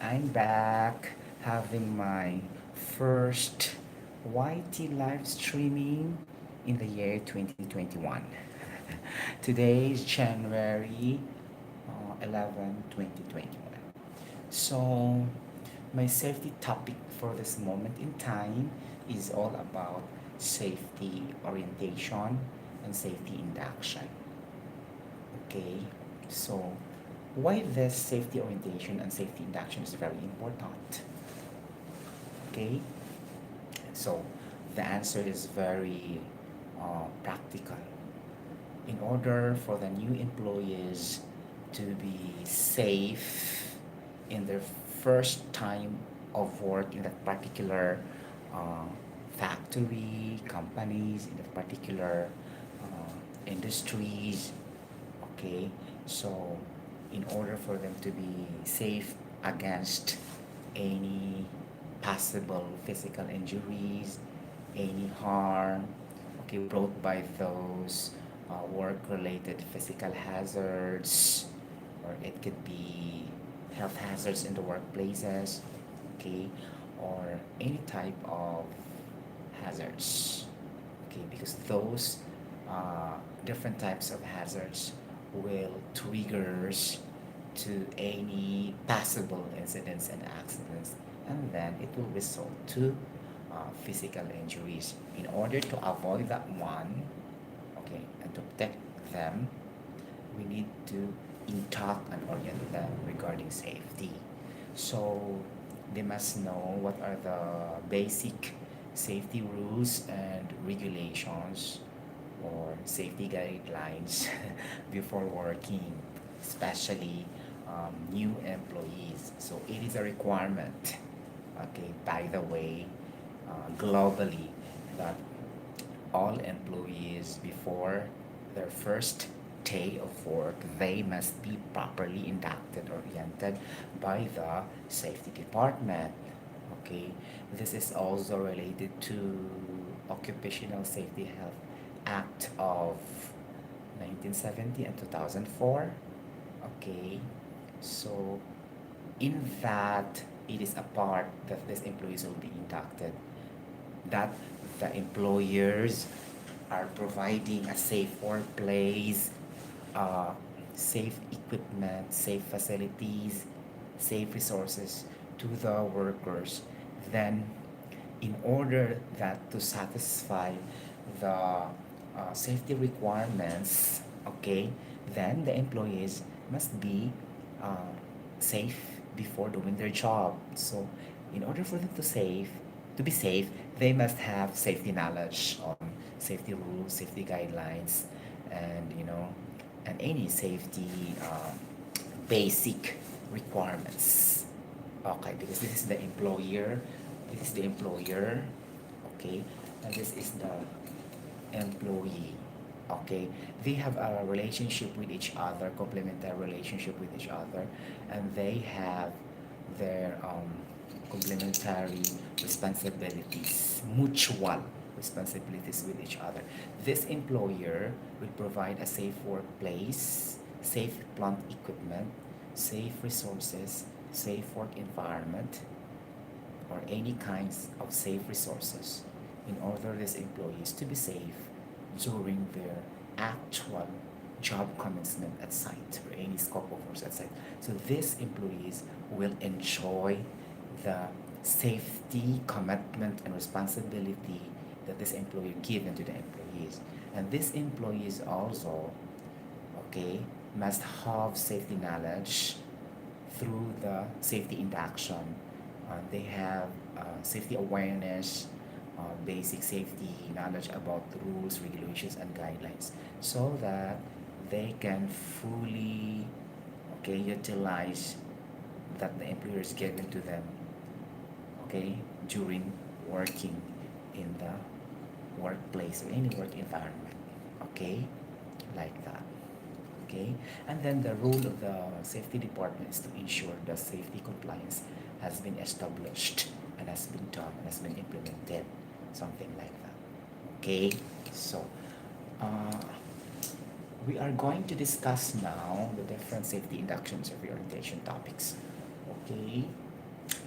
I'm back having my first YT live streaming in the year 2021. Today is January 11, 2021. So, my safety topic for this moment in time is all about safety orientation and safety induction. Okay, so why this safety orientation and safety induction is very important? Okay, so the answer is very practical. In order for the new employees to be safe in their first time of work in that particular uh, factory, companies, in that particular industries, okay, so in order for them to be safe against any possible physical injuries, any harm, okay, brought by those work-related physical hazards, or it could be health hazards in the workplaces, okay, or any type of hazards, okay, because those different types of hazards will triggers to any possible incidents and accidents, and then it will result to physical injuries. In order to avoid that one, okay, and to protect them, we need to instruct and orient them regarding safety. So they must know what are the basic safety rules and regulations or safety guidelines before working, especially new employees. So it is a requirement, okay, by the way, globally, that all employees before their first day of work, they must be properly inducted, oriented by the safety department. Okay, this is also related to Occupational Safety Health Act of 1970 and 2004. Okay, so in that, it is a part that these employees will be inducted, that the employers are providing a safe workplace, uh, safe equipment, safe facilities, safe resources to the workers. Then, in order that to satisfy the safety requirements, okay, then the employees must be uh, safe before doing their job. So, in order for them to be safe, they must have safety knowledge on safety rules, safety guidelines, and and any safety basic requirements. Okay, because this is the employer, okay, and this is the employee. Okay, they have a relationship with each other, complementary relationship with each other, and they have their complementary responsibilities, mutual responsibilities with each other. This employer will provide a safe workplace, safe plant equipment, safe resources, safe work environment, or any kinds of safe resources in order these employees to be safe during their actual job commencement at site or any scope of work at site. So these employees will enjoy the safety commitment and responsibility that this employer given to the employees. And these employees also, okay, must have safety knowledge through the safety induction. They have safety awareness, basic safety knowledge about the rules, regulations, and guidelines, so that they can fully, okay, utilize that the employer is given to them, okay, during working in the workplace or any work environment, okay, like that. Okay, and then the role of the safety department is to ensure the safety compliance has been established and has been done and has been implemented, something like that. Okay, so uh, we are going to discuss now the different safety inductions or reorientation topics. Okay,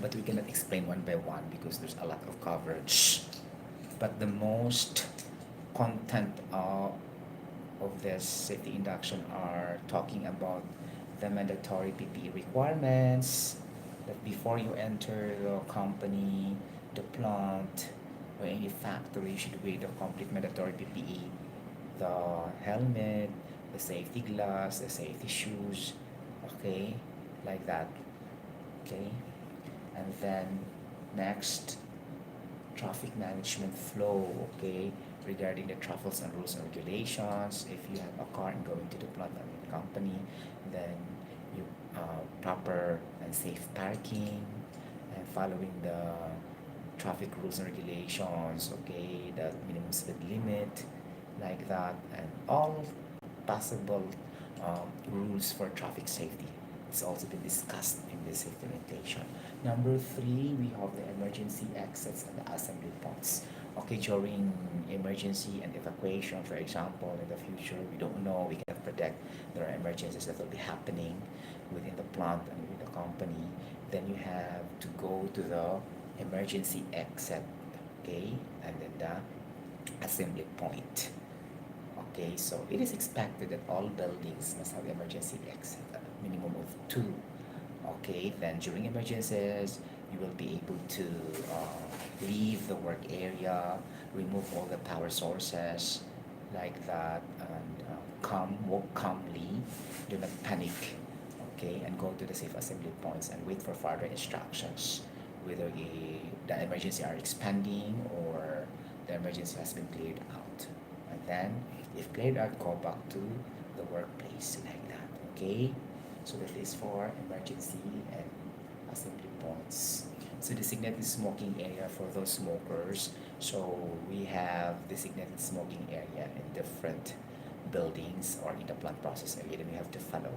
but we cannot explain one by one because there's a lot of coverage. But the most content of this safety induction are talking about the mandatory PPE requirements, that before you enter the company, the plant, or any factory, you should wear the complete mandatory PPE, the helmet, the safety gloves, the safety shoes, okay, like that, okay. And then next, traffic management flow, okay, regarding the travels and rules and regulations. If you have a car and going to the plant and company, then you proper and safe parking and following the traffic rules and regulations, okay, the minimum speed limit, like that, and all possible rules for traffic safety. It's also been discussed in this implementation. Number three, we have the emergency exits and the assembly points. Okay, during emergency and evacuation, for example, in the future, we don't know, we cannot predict there are emergencies that will be happening within the plant and within the company. Then you have to go to the emergency exit, okay, and then the assembly point. Okay, so it is expected that all buildings must have emergency exit, a minimum of two. Okay, then during emergencies, you will be able to leave the work area, remove all the power sources, like that, and walk calmly, do not panic, okay, and go to the safe assembly points and wait for further instructions, whether the emergency are expanding or the emergency has been cleared out. And then, if cleared out, go back to the workplace, like that, okay? So that is for emergency and assembly points. So designated smoking area for those smokers. So we have designated smoking area in different buildings or in the plant process area. Then we have to follow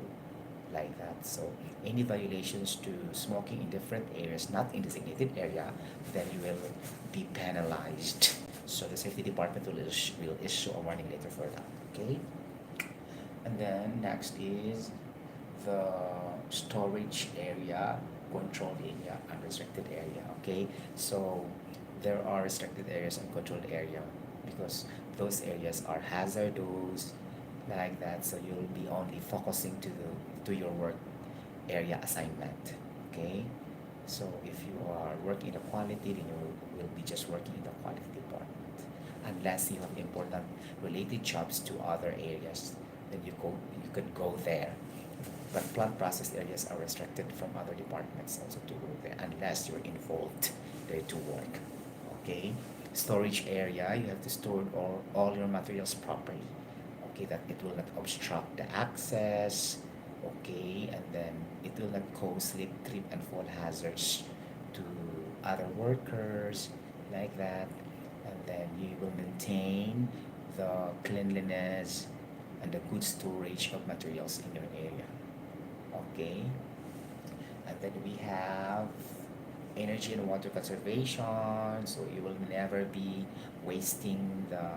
like that. So any violations to smoking in different areas, not in designated area, then you will be penalized. So the safety department will issue a warning letter for that. Okay. And then next is the storage area, controlled area, and restricted area. Okay, so there are restricted areas and controlled area because those areas are hazardous, like that. So you'll be only focusing to your work area assignment. Okay, so if you are working in the quality, then you will be just working in the quality department. Unless you have important related jobs to other areas, then you could go there. But plant process areas are restricted from other departments also to go there unless you're involved there to work. Okay? Storage area, you have to store all your materials properly. Okay, that it will not obstruct the access. Okay, and then it will not cause slip, trip, and fall hazards to other workers, like that. And then you will maintain the cleanliness and the good storage of materials in your area. Okay, and then we have energy and water conservation, so you will never be wasting the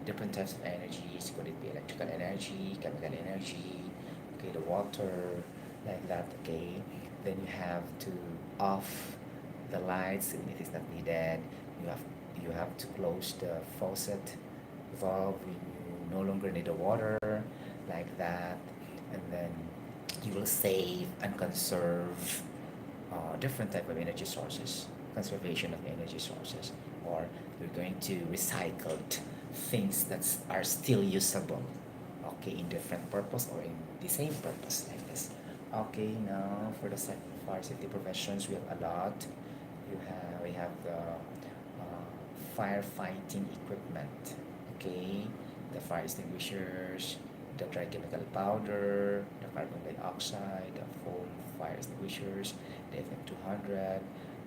different types of energies, could it be electrical energy, chemical energy, okay, the water, like that. Okay, then you have to off the lights when it is not needed. You have to close the faucet valve when you no longer need the water, like that. And then you will save and conserve different type of energy sources, conservation of energy sources, or you're going to recycle things that are still usable, okay, in different purpose or in the same purpose, like this. Okay, now for the fire safety professions, we have a lot. We have the firefighting equipment, okay, the fire extinguishers, the dry chemical powder, the carbon dioxide, the foam fire extinguishers, the FM200,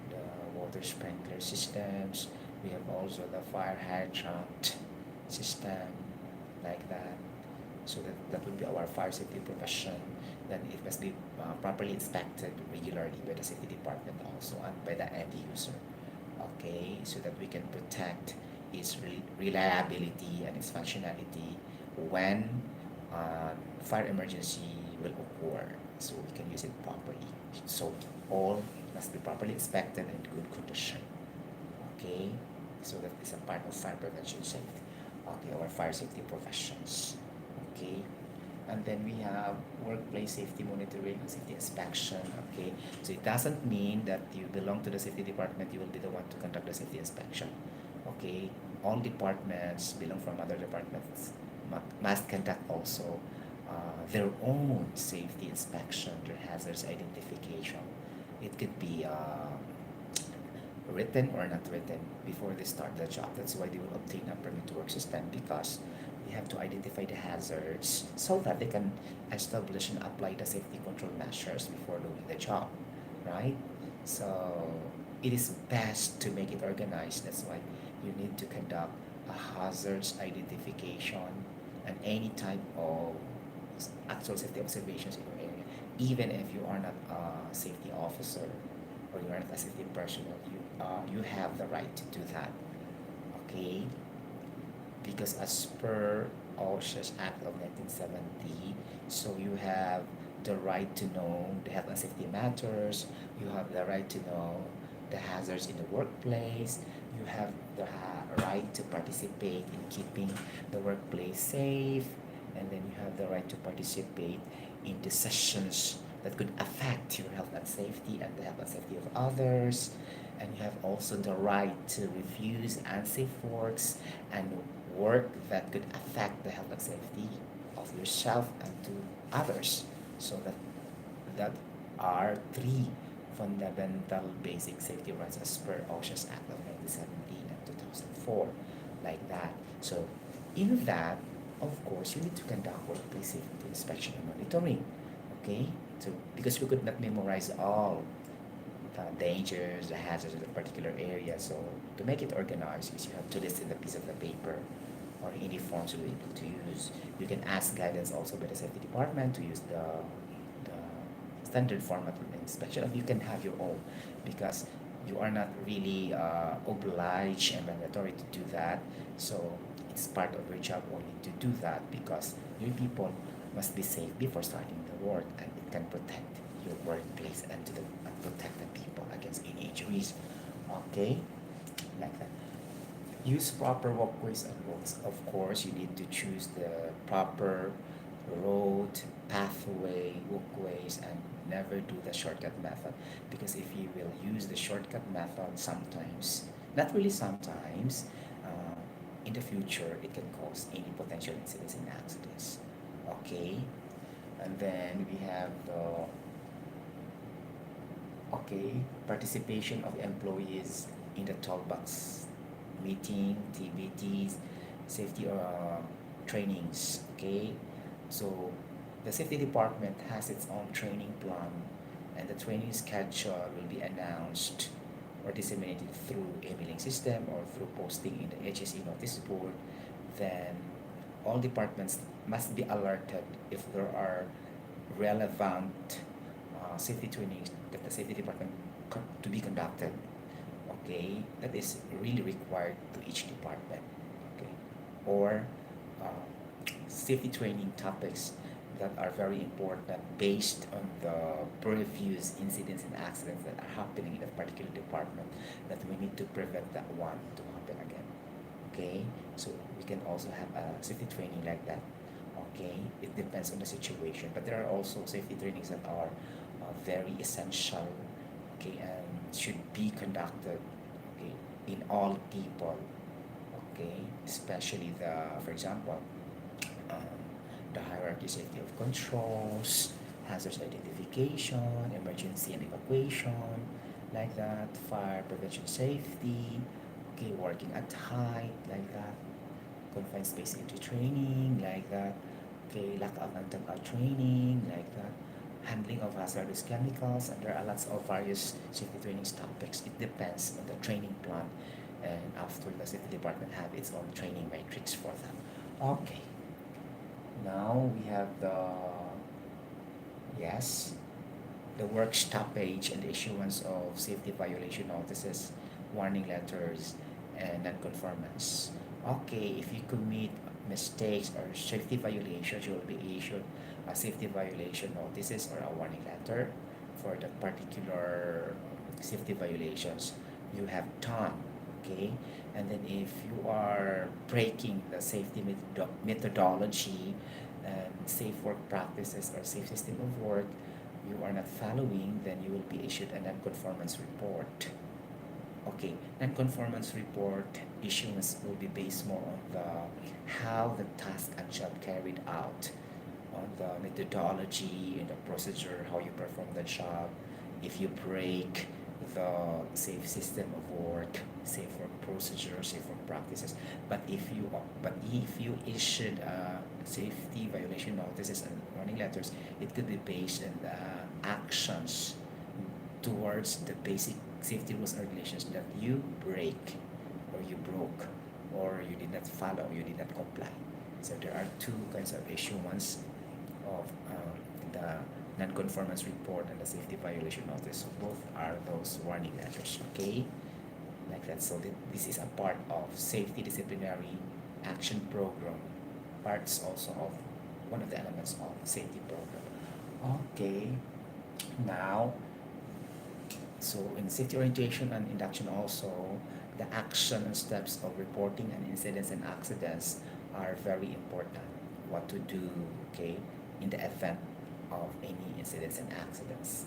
the water sprinkler systems. We have also the fire hydrant system, like that. So that would be our fire safety profession. Then it must be properly inspected regularly by the safety department also and by the end user. Okay, so that we can protect its reliability and its functionality when fire emergency will occur, so we can use it properly. So all must be properly inspected and good condition. Okay, so that is a part of fire prevention safety. Okay, or fire safety professions. Okay, and then we have workplace safety monitoring and safety inspection. Okay, so it doesn't mean that you belong to the safety department, you will be the one to conduct the safety inspection. Okay, all departments belong from other departments must conduct also their own safety inspection, their hazards identification. It could be written or not written before they start the job. That's why they will obtain a permit to work system, because they have to identify the hazards so that they can establish and apply the safety control measures before doing the job, right? So it is best to make it organized. That's why you need to conduct a hazards identification and any type of actual safety observations in your area. Even if you are not a safety officer or you are not a safety personnel, you have the right to do that. Okay, because as per OSHA's Act of 1970, so you have the right to know the health and safety matters, you have the right to know the hazards in the workplace, you have the right to participate in keeping the workplace safe, and then you have the right to participate in decisions that could affect your health and safety and the health and safety of others. And you have also the right to refuse unsafe works and work that could affect the health and safety of yourself and to others. So that are three fundamental basic safety rights as per OSHA's Act of 1970 and 2004, like that. So in that, of course, you need to conduct workplace safety inspection and monitoring. Okay, so because we could not memorize all the dangers, the hazards of a particular area. So to make it organized, you have to list in a piece of the paper or any forms you'll be able to use. You can ask guidance also by the safety department to use the standard format of inspection, and you can have your own, because you are not really obliged and mandatory to do that. So it's part of your job only to do that, because your people must be safe before starting the work, and it can protect your workplace and protect the people against any injuries. Okay, like that. Use proper walkways and roads. Of course, you need to choose the proper road, pathway, walkways, and never do the shortcut method. Because if you will use the shortcut method, sometimes, not really sometimes, in the future, it can cause any potential incidents and accidents. Okay, and then we have the participation of employees in the toolbox meeting, TBTs, safety trainings. Okay, so the safety department has its own training plan, and the training schedule will be announced or disseminated through emailing system or through posting in the HSE notice board. Then all departments must be alerted if there are relevant safety trainings that the safety department to be conducted. Okay, that is really required to each department. Okay, or uh, safety training topics that are very important based on the previous incidents and accidents that are happening in a particular department, that we need to prevent that one to happen again. Okay, so we can also have a safety training like that. Okay, it depends on the situation, but there are also safety trainings that are very essential. Okay, and should be conducted. Okay, in all people. Okay, especially for example, um, the hierarchy safety of controls, hazards identification, emergency and evacuation, like that, fire prevention safety, okay, working at height, like that, confined space entry training, like that, okay, lockout and tagout training, like that, handling of hazardous chemicals, and there are lots of various safety training topics. It depends on the training plan, and after the safety department have its own training matrix for them. Okay, now we have yes, the work stoppage and the issuance of safety violation notices, warning letters, and non-conformance. Okay, if you commit mistakes or safety violations, you will be issued a safety violation notices or a warning letter for the particular safety violations you have done, okay? And then if you are breaking the safety methodology and safe work practices or safe system of work you are not following, then you will be issued a non-conformance report. Okay, non-conformance report issuance will be based more on the how the task and job carried out, on the methodology and the procedure, how you perform the job. If you break the safe system of work, safe work procedure, safe work practices, but if you issued safety violation notices and warning letters, it could be based on the actions towards the basic safety rules and regulations that you break or you broke or you did not follow, you did not comply. So there are two kinds of issuance of the non-conformance report and the safety violation notice. So both are those warning letters, okay? Like that. So this is a part of safety disciplinary action program, parts also of one of the elements of safety program. Okay, now, so in safety orientation and induction also, the action and steps of reporting and incidents and accidents are very important. What to do, okay, in the event of any incidents and accidents.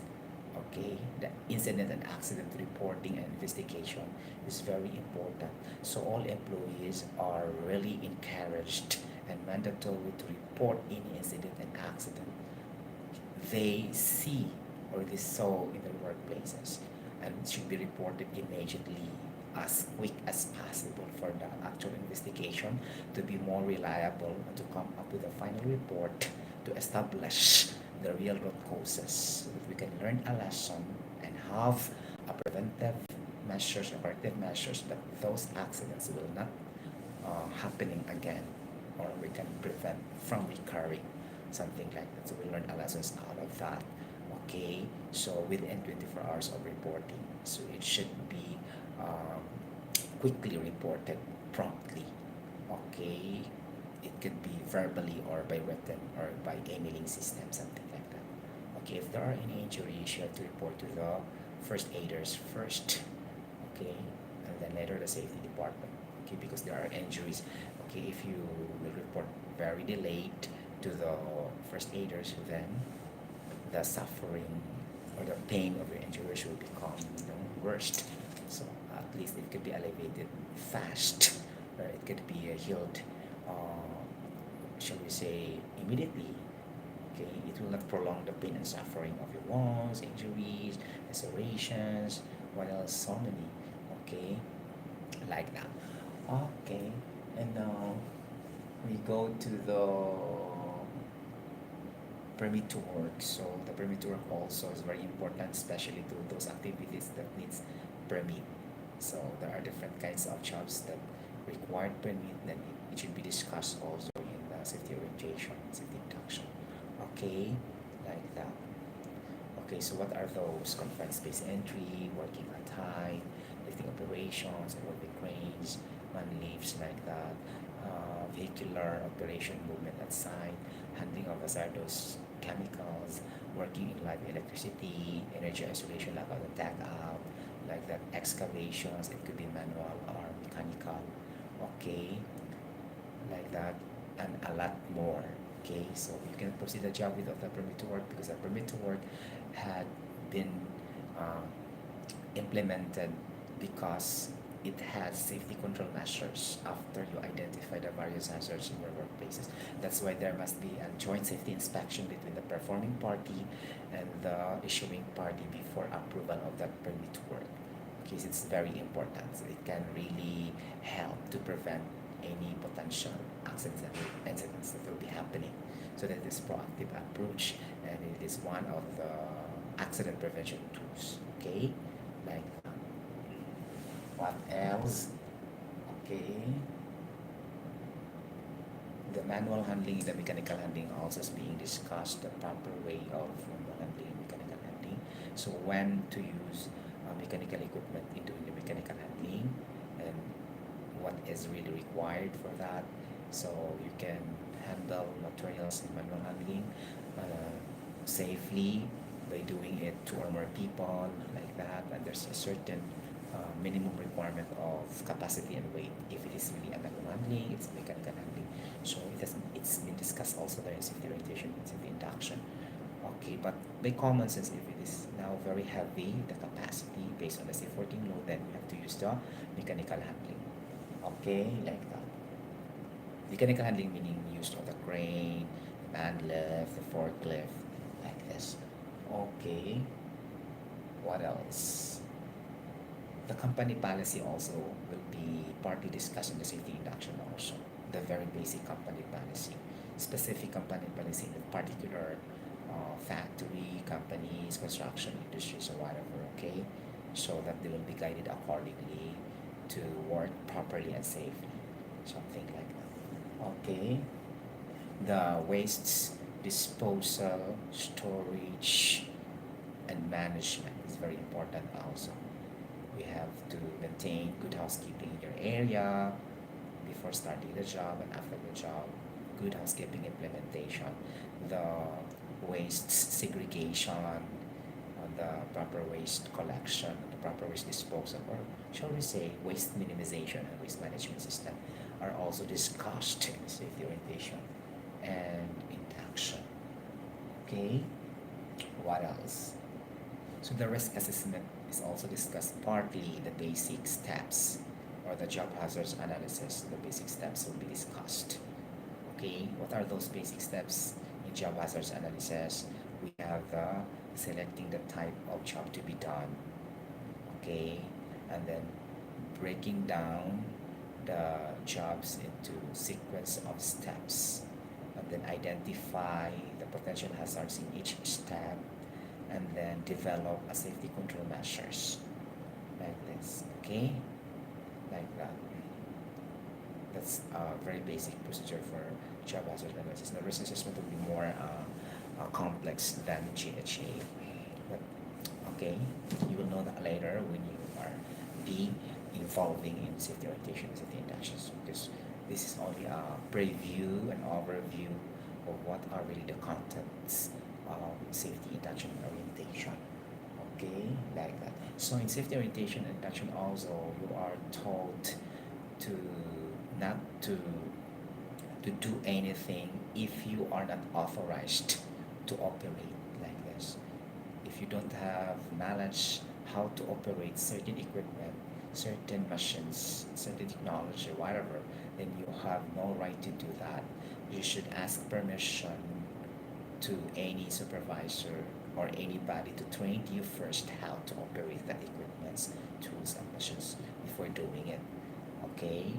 Okay, the incident and accident reporting and investigation is very important. So all employees are really encouraged and mandatory to report any incident and accident they see or they saw in their workplaces, and it should be reported immediately as quick as possible for the actual investigation to be more reliable and to come up with a final report to establish the real root causes so that we can learn a lesson and have a preventive measures or corrective measures that those accidents will not happening again, or we can prevent from recurring, something like that. So we learn a lessons out of that. Okay, so within 24 hours of reporting, so it should be quickly reported promptly. Okay, it could be verbally or by written or by emailing system, something like that. Okay, if there are any injuries, you have to report to the first aiders first. Okay, and then later the safety department. Okay, because there are injuries. Okay, if you will report very delayed to the first aiders, then the suffering or the pain of your injuries will become, worst. So at least it could be alleviated fast, or it could be healed, shall we say, immediately. Okay, it will not prolong the pain and suffering of your wounds, injuries, lacerations, what else? So many. Okay, like that. Okay, and now we go to the permit to work. So the permit to work also is very important, especially to those activities that needs permit. So there are different kinds of jobs that require permit, then it should be discussed also in the safety orientation, safety induction. Okay, like that. Okay, so what are those? Confined space entry, working at height, lifting operations, aerobic cranes, man lifts, like that. Vehicular operation, movement at site, handling of hazardous chemicals, working in live electricity, energy isolation, lockout and tag out, like that. Excavations, it could be manual or mechanical. Okay, like that, and a lot more. Okay, so you can proceed the job without the permit to work, because the permit to work had been uh, implemented because it has safety control measures after you identify the various hazards in your workplaces. That's why there must be a joint safety inspection between the performing party and the issuing party before approval of that permit to work. Okay, so it's very important. So it can really help to prevent any potential accidents and incidents that will be happening. So that is proactive approach, and it is one of the accident prevention tools. Okay, like what else? Okay, the manual handling, the mechanical handling also is being discussed. The proper way of manual handling, mechanical handling. So when to use mechanical equipment in doing the mechanical handling, and what is really required for that. So you can handle materials in manual handling safely, by doing it two or more people like that, and there's a certain minimum requirement of capacity and weight if it is really a manual handling, it's mechanical handling. So it's been discussed also there in safety orientation and safety induction. Okay, but by common sense, if it is now very heavy, the capacity based on the say 14 load, then we have to use the mechanical handling. Okay, like that. Mechanical handling meaning used of the crane, the man lift, the forklift, like this. Okay, what else? The company policy also will be partly discussed in the safety induction also. The very basic company policy, specific company policy in particular factory, companies, construction industries or whatever, okay? So that they will be guided accordingly to work properly and safely, something like that. Okay, the wastes disposal, storage, and management is very important also. We have to maintain good housekeeping in your area before starting the job and after the job. Good housekeeping implementation, the waste segregation, the proper waste collection, the proper waste disposal, or shall we say waste minimization and waste management system are also discussed in safety orientation and induction. Okay, what else? So the risk assessment is also discussed partly the basic steps or the job hazards analysis. The basic steps will be discussed. Okay, what are those basic steps in job hazards analysis? We have the selecting the type of job to be done. Okay, and then breaking down the jobs into sequence of steps, and then identify the potential hazards in each step, and then develop a safety control measures like this. Okay, like that. That's a very basic procedure for job hazard analysis. The risk assessment will be more complex than GHA. But okay, you will know that later when you are being involving in safety orientation and safety inductions, because this is only a preview and overview of what are really the contents of safety induction and orientation. Okay, like that. So in safety orientation and induction also you are told to not to do anything if you are not authorized to operate like this. If you don't have knowledge how to operate certain equipment, certain machines, certain technology, whatever, then you have no right to do that. You should ask permission to any supervisor or anybody to train you first how to operate that equipment, tools, and machines before doing it. Okay?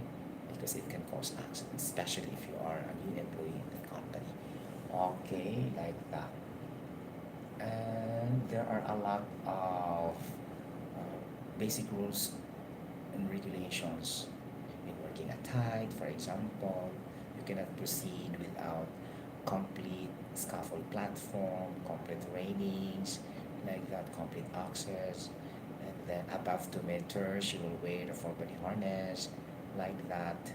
Because it can cause accidents, especially if you are a new employee in the company. Okay, like that. And there are a lot of basic rules and regulations in working at height. For example, you cannot proceed without complete scaffold platform, complete railings, like that, complete access, and then above 2 meters, you will wear the full body harness, like that.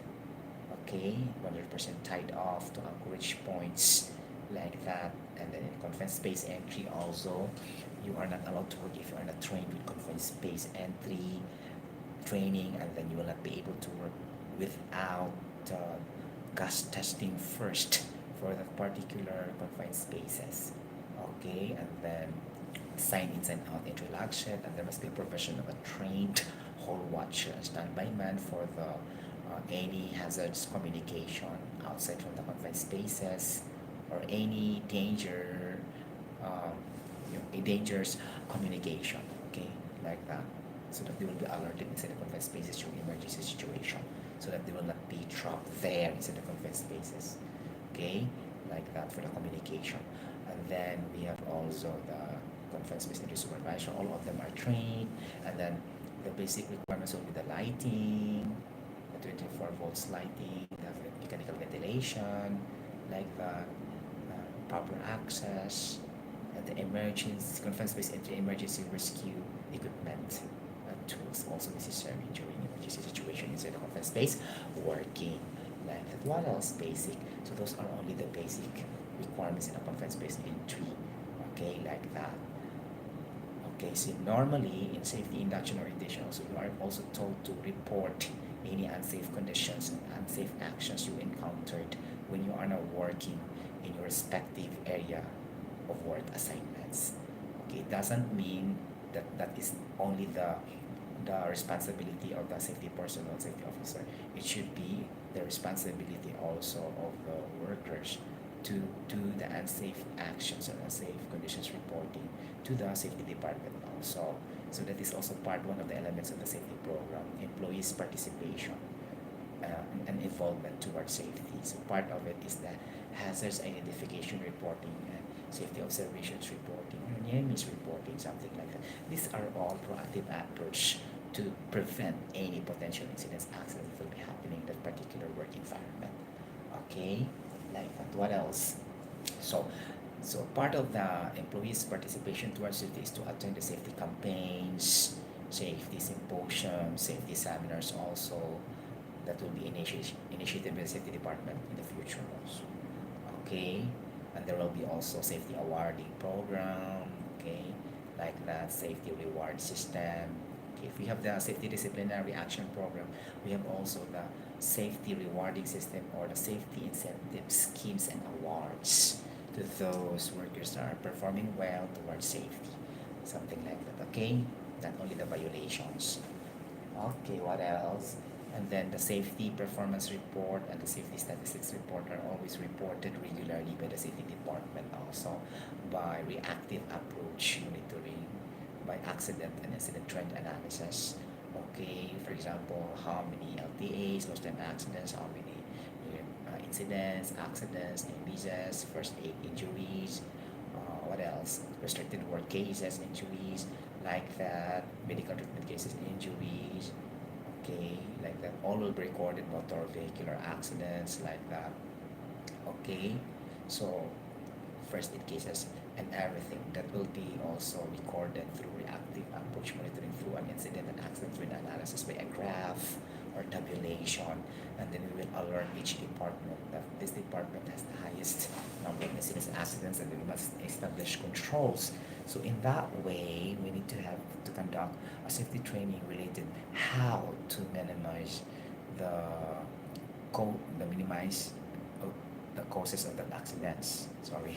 Okay, 100% tied off to anchorage points, like that. And then in confined space entry also, you are not allowed to work if you are not trained with confined space entry training, and then you will not be able to work without gas testing first for that particular confined spaces. Okay, and then sign in, sign out, introduction, and there must be a provision of a trained hall watcher and standby man for the any hazards communication outside from the confined spaces or any danger, um, a dangerous communication. Okay, like that, so that they will be alerted inside the confined spaces during emergency situation, so that they will not be trapped there inside the confined spaces. Okay, like that for the communication. And then we have also the confined space entry supervisor. All of them are trained, and then the basic requirements will be the lighting, the 24 volts lighting, the mechanical ventilation, like that, proper access, and the emergency confined space entry emergency rescue equipment and tools also necessary during emergency situation inside the confined space working, like that. What else basic? So those are only the basic requirements in a confined space entry. Okay, like that. Okay, so normally in safety induction orientation also you are also told to report any unsafe conditions and unsafe actions you encountered when you are now working in your respective area of work assignments. Okay, it doesn't mean that that is only the responsibility of the safety personnel, safety officer. It should be the responsibility also of the workers to do the unsafe actions and unsafe conditions reporting to the safety department also. So that is also part one of the elements of the safety program, employees' participation and involvement towards safety. So part of it is the hazards identification reporting and safety observations reporting, near miss reporting, something like that. These are all proactive approach to prevent any potential incidents, accidents that will be happening in that particular work environment. Okay, like that. What else? So, so part of the employees' participation towards safety is to attend the safety campaigns, safety symposiums, safety seminars also that will be initiated by the safety department in the future also. Okay, and there will be also safety awarding program. Okay, like that safety reward system. Okay, if we have the safety disciplinary action program, we have also the safety rewarding system or the safety incentive schemes and awards to those workers that are performing well towards safety, something like that. Okay, not only the violations. Okay, what else? And then the safety performance report and the safety statistics report are always reported regularly by the safety department also by reactive approach monitoring, by accident and incident trend analysis. Okay, for example, how many LTAs, lost time accidents, how many incidents, accidents, NBSs, first aid injuries, what else? Restricted work cases, injuries, like that, medical treatment cases, injuries, okay, like that. All will be recorded motor vehicular accidents, like that. Okay, so first aid cases and everything that will be also recorded through reactive approach monitoring through an incident and accident with analysis by a graph or tabulation, and then we will alert each department that this department has the highest number of incidents and accidents, and we must establish controls. So in that way we need to have to conduct a safety training related how to minimize the the minimize the causes of the accidents. Sorry.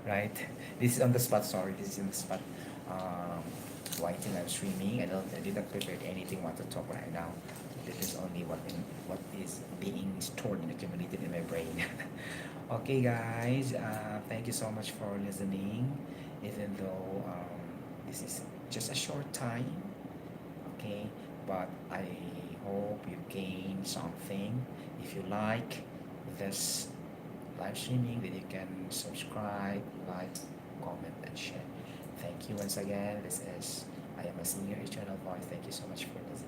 Right? This is on the spot. Sorry, this is on the spot. Um, Writing and streaming. I did not prepare anything what to talk right now. This is only what is being stored and accumulated in my brain. Okay, guys. Thank you so much for listening. Even though this is just a short time, okay, but I hope you gain something. If you like this live streaming, then you can subscribe, like, comment, and share. Thank you once again. This is I am a senior eternal voice. Thank you so much for listening.